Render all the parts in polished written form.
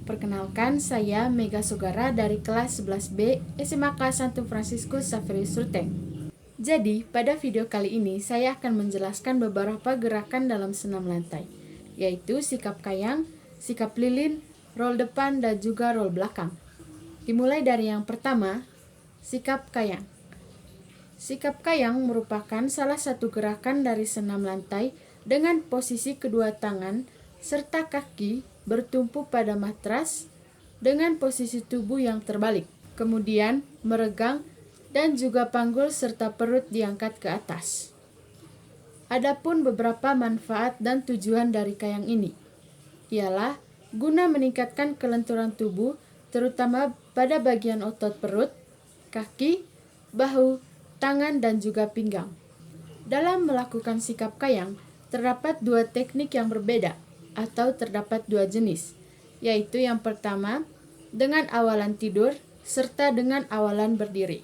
Perkenalkan, saya Mega Sogara dari kelas 11B SMA kelas 1 Fransiskus Xaverius Ruteng. Jadi, pada video kali ini saya akan menjelaskan beberapa gerakan dalam senam lantai, yaitu sikap kayang, sikap lilin, roll depan, dan juga roll belakang. Dimulai dari yang pertama, sikap kayang. Sikap kayang merupakan salah satu gerakan dari senam lantai dengan posisi kedua tangan serta kaki bertumpu pada matras dengan posisi tubuh yang terbalik, kemudian meregang dan juga panggul serta perut diangkat ke atas. Adapun beberapa manfaat dan tujuan dari kayang ini ialah guna meningkatkan kelenturan tubuh terutama pada bagian otot perut, kaki, bahu, tangan, dan juga pinggang. Dalam melakukan sikap kayang, terdapat dua teknik yang berbeda atau terdapat dua jenis, yaitu yang pertama dengan awalan tidur serta dengan awalan berdiri.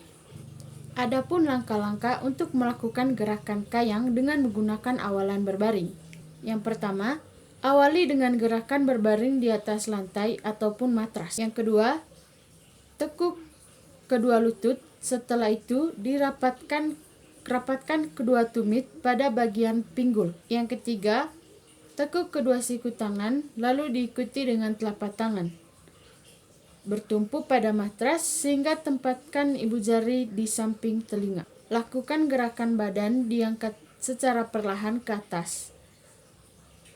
Adapun langkah-langkah untuk melakukan gerakan kayang dengan menggunakan awalan berbaring. Yang pertama, awali dengan gerakan berbaring di atas lantai ataupun matras. Yang kedua, tekuk kedua lutut. Setelah itu dirapatkan kedua tumit pada bagian pinggul. Yang ketiga, tekuk kedua siku tangan lalu diikuti dengan telapak tangan. Bertumpu pada matras sehingga tempatkan ibu jari di samping telinga. Lakukan gerakan badan diangkat secara perlahan ke atas.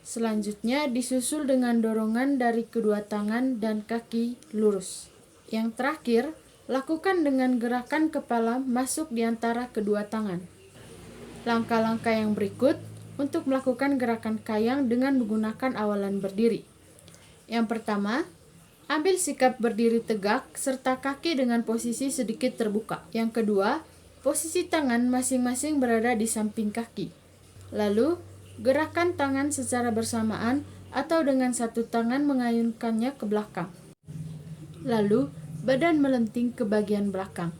Selanjutnya disusul dengan dorongan dari kedua tangan dan kaki lurus. Yang terakhir, lakukan dengan gerakan kepala masuk di antara kedua tangan. Langkah-langkah yang berikut untuk melakukan gerakan kayang dengan menggunakan awalan berdiri. Yang pertama, ambil sikap berdiri tegak serta kaki dengan posisi sedikit terbuka. Yang kedua, posisi tangan masing-masing berada di samping kaki. Lalu, gerakan tangan secara bersamaan atau dengan satu tangan mengayunkannya ke belakang. Lalu, badan melenting ke bagian belakang.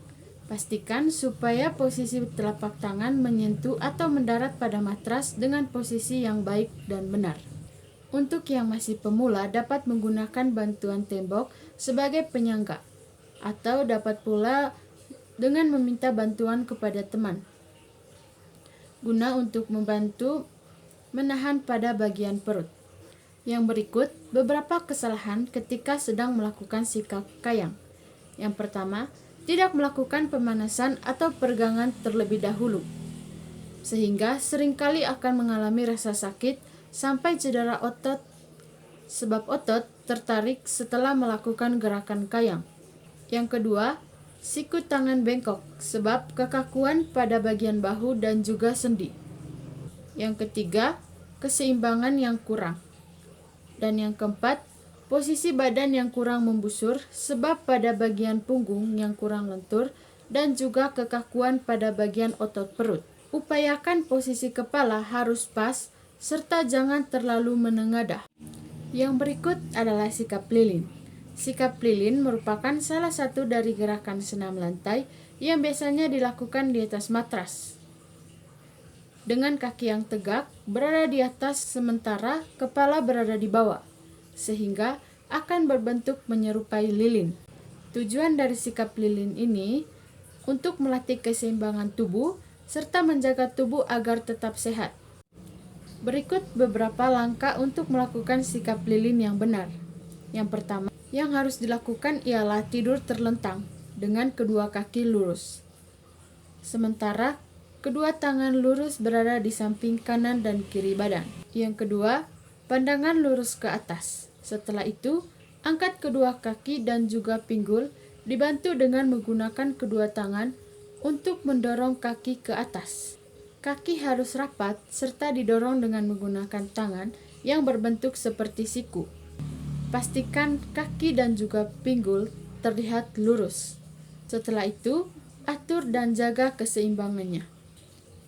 Pastikan supaya posisi telapak tangan menyentuh atau mendarat pada matras dengan posisi yang baik dan benar. Untuk yang masih pemula dapat menggunakan bantuan tembok sebagai penyangga atau dapat pula dengan meminta bantuan kepada teman guna untuk membantu menahan pada bagian perut. Yang berikut beberapa kesalahan ketika sedang melakukan sikap kayang. Yang pertama, tidak melakukan pemanasan atau peregangan terlebih dahulu, sehingga seringkali akan mengalami rasa sakit sampai cedera otot sebab otot tertarik setelah melakukan gerakan kayang. Yang kedua, siku tangan bengkok sebab kekakuan pada bagian bahu dan juga sendi. Yang ketiga, keseimbangan yang kurang. Dan yang keempat, posisi badan yang kurang membusur sebab pada bagian punggung yang kurang lentur dan juga kekakuan pada bagian otot perut. Upayakan posisi kepala harus pas serta jangan terlalu menengadah. Yang berikut adalah sikap lilin. Sikap lilin merupakan salah satu dari gerakan senam lantai yang biasanya dilakukan di atas matras. Dengan kaki yang tegak berada di atas sementara kepala berada di bawah, sehingga akan berbentuk menyerupai lilin. Tujuan dari sikap lilin ini untuk melatih keseimbangan tubuh serta menjaga tubuh agar tetap sehat. Berikut beberapa langkah untuk melakukan sikap lilin yang benar. Yang pertama, yang harus dilakukan ialah tidur terlentang dengan kedua kaki lurus. Sementara kedua tangan lurus berada di samping kanan dan kiri badan. Yang kedua, pandangan lurus ke atas. Setelah itu, angkat kedua kaki dan juga pinggul dibantu dengan menggunakan kedua tangan untuk mendorong kaki ke atas. Kaki harus rapat serta didorong dengan menggunakan tangan yang berbentuk seperti siku. Pastikan kaki dan juga pinggul terlihat lurus. Setelah itu, atur dan jaga keseimbangannya.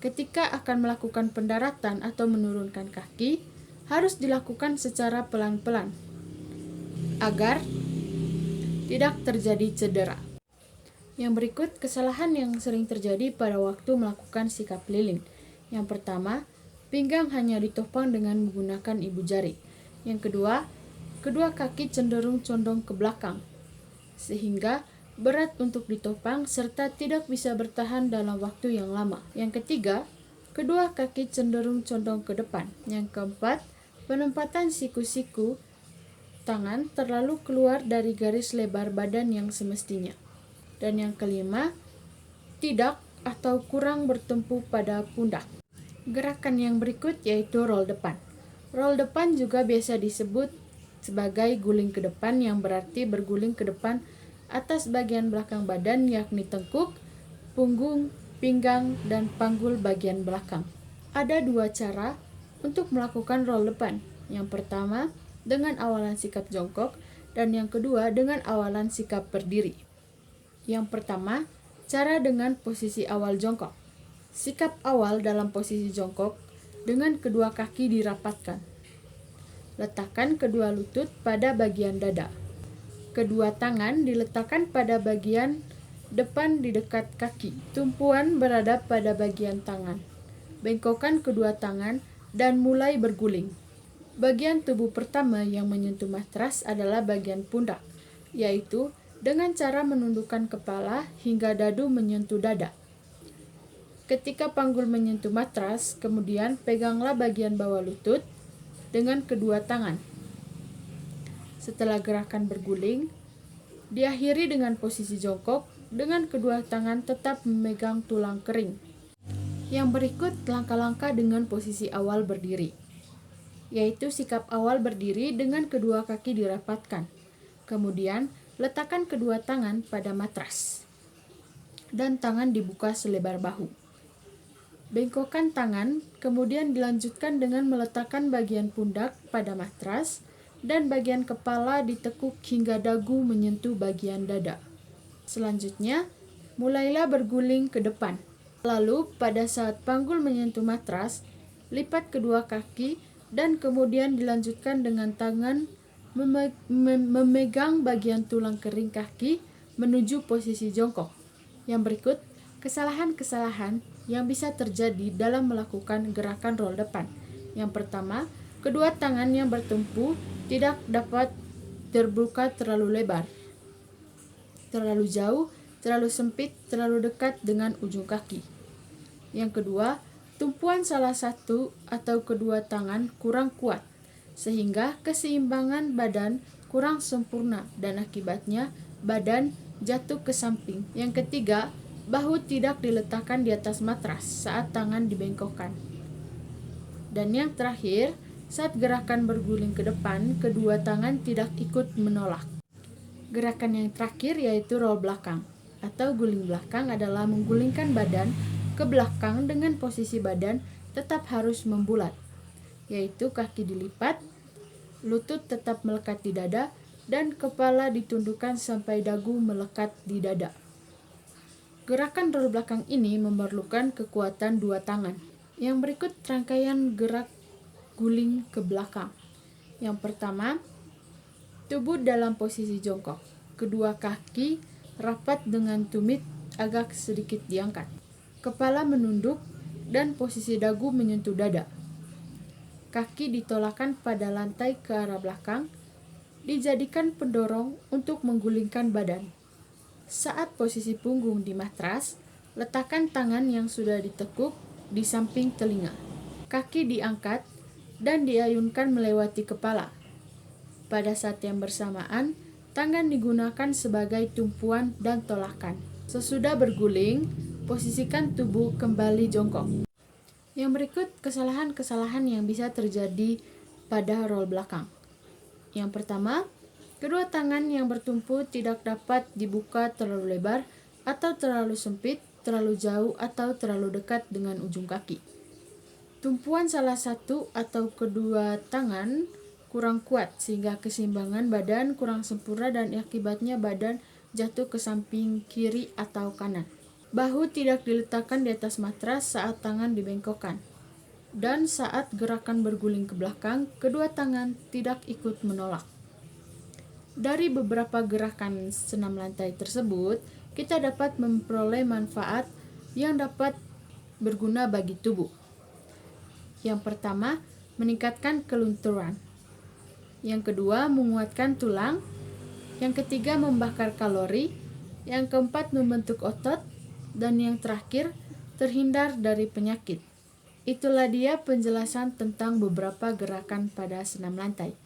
Ketika akan melakukan pendaratan atau menurunkan kaki, harus dilakukan secara pelan-pelan agar tidak terjadi cedera. Yang berikut kesalahan yang sering terjadi pada waktu melakukan sikap lilin. Yang pertama, pinggang hanya ditopang dengan menggunakan ibu jari. Yang kedua, kedua kaki cenderung condong ke belakang, sehingga berat untuk ditopang serta tidak bisa bertahan dalam waktu yang lama. Yang ketiga, kedua kaki cenderung condong ke depan. Yang keempat, penempatan siku-siku tangan terlalu keluar dari garis lebar badan yang semestinya. Dan yang kelima, tidak atau kurang bertumpu pada pundak. Gerakan yang berikut yaitu roll depan. Roll depan juga biasa disebut sebagai guling ke depan, yang berarti berguling ke depan atas bagian belakang badan, yakni tengkuk, punggung, pinggang, dan panggul bagian belakang. Ada dua cara untuk melakukan roll depan. Yang pertama, dengan awalan sikap jongkok, dan yang kedua dengan awalan sikap berdiri. Yang pertama, cara dengan posisi awal jongkok. Sikap awal dalam posisi jongkok dengan kedua kaki dirapatkan. Letakkan kedua lutut pada bagian dada. Kedua tangan diletakkan pada bagian depan di dekat kaki. Tumpuan berada pada bagian tangan. Bengkokkan kedua tangan dan mulai berguling. Bagian tubuh pertama yang menyentuh matras adalah bagian pundak, yaitu dengan cara menundukkan kepala hingga dadu menyentuh dada. Ketika panggul menyentuh matras, kemudian peganglah bagian bawah lutut dengan kedua tangan. Setelah gerakan berguling, diakhiri dengan posisi jongkok dengan kedua tangan tetap memegang tulang kering. Yang berikut langkah-langkah dengan posisi awal berdiri, yaitu sikap awal berdiri dengan kedua kaki dirapatkan. Kemudian, letakkan kedua tangan pada matras dan tangan dibuka selebar bahu. Bengkokkan tangan, kemudian dilanjutkan dengan meletakkan bagian pundak pada matras dan bagian kepala ditekuk hingga dagu menyentuh bagian dada. Selanjutnya, mulailah berguling ke depan. Lalu, pada saat panggul menyentuh matras, lipat kedua kaki dan kemudian dilanjutkan dengan tangan memegang bagian tulang kering kaki menuju posisi jongkok. Yang berikut, kesalahan-kesalahan yang bisa terjadi dalam melakukan gerakan roll depan. Yang pertama, kedua tangan yang bertumpu tidak dapat terbuka terlalu lebar, terlalu jauh, terlalu sempit, terlalu dekat dengan ujung kaki. Yang kedua, tumpuan salah satu atau kedua tangan kurang kuat, sehingga keseimbangan badan kurang sempurna dan akibatnya badan jatuh ke samping. Yang ketiga, bahu tidak diletakkan di atas matras saat tangan dibengkokkan. Dan yang terakhir, saat gerakan berguling ke depan, kedua tangan tidak ikut menolak. Gerakan yang terakhir yaitu roll belakang atau guling belakang adalah menggulingkan badan ke belakang dengan posisi badan tetap harus membulat, yaitu kaki dilipat, lutut tetap melekat di dada, dan kepala ditundukkan sampai dagu melekat di dada. Gerakan roll belakang ini memerlukan kekuatan dua tangan. Yang berikut rangkaian gerak guling ke belakang. Yang pertama, tubuh dalam posisi jongkok. Kedua kaki rapat dengan tumit agak sedikit diangkat. Kepala menunduk dan posisi dagu menyentuh dada. Kaki ditolakkan pada lantai ke arah belakang, dijadikan pendorong untuk menggulingkan badan. Saat posisi punggung di matras, letakkan tangan yang sudah ditekuk di samping telinga. Kaki diangkat dan diayunkan melewati kepala. Pada saat yang bersamaan, tangan digunakan sebagai tumpuan dan tolakan. Sesudah berguling, posisikan tubuh kembali jongkok. Yang berikut kesalahan-kesalahan yang bisa terjadi pada roll belakang. Yang pertama, kedua tangan yang bertumpu tidak dapat dibuka terlalu lebar atau terlalu sempit, terlalu jauh atau terlalu dekat dengan ujung kaki. Tumpuan salah satu atau kedua tangan kurang kuat sehingga keseimbangan badan kurang sempurna dan akibatnya badan jatuh ke samping kiri atau kanan. Bahu tidak diletakkan di atas matras saat tangan dibengkokkan. Dan saat gerakan berguling ke belakang, kedua tangan tidak ikut menolak. Dari beberapa gerakan senam lantai tersebut, kita dapat memperoleh manfaat yang dapat berguna bagi tubuh. Yang pertama, meningkatkan kelunturan. Yang kedua, menguatkan tulang. Yang ketiga, membakar kalori. Yang keempat, membentuk otot. Dan yang terakhir, terhindar dari penyakit. Itulah dia penjelasan tentang beberapa gerakan pada senam lantai.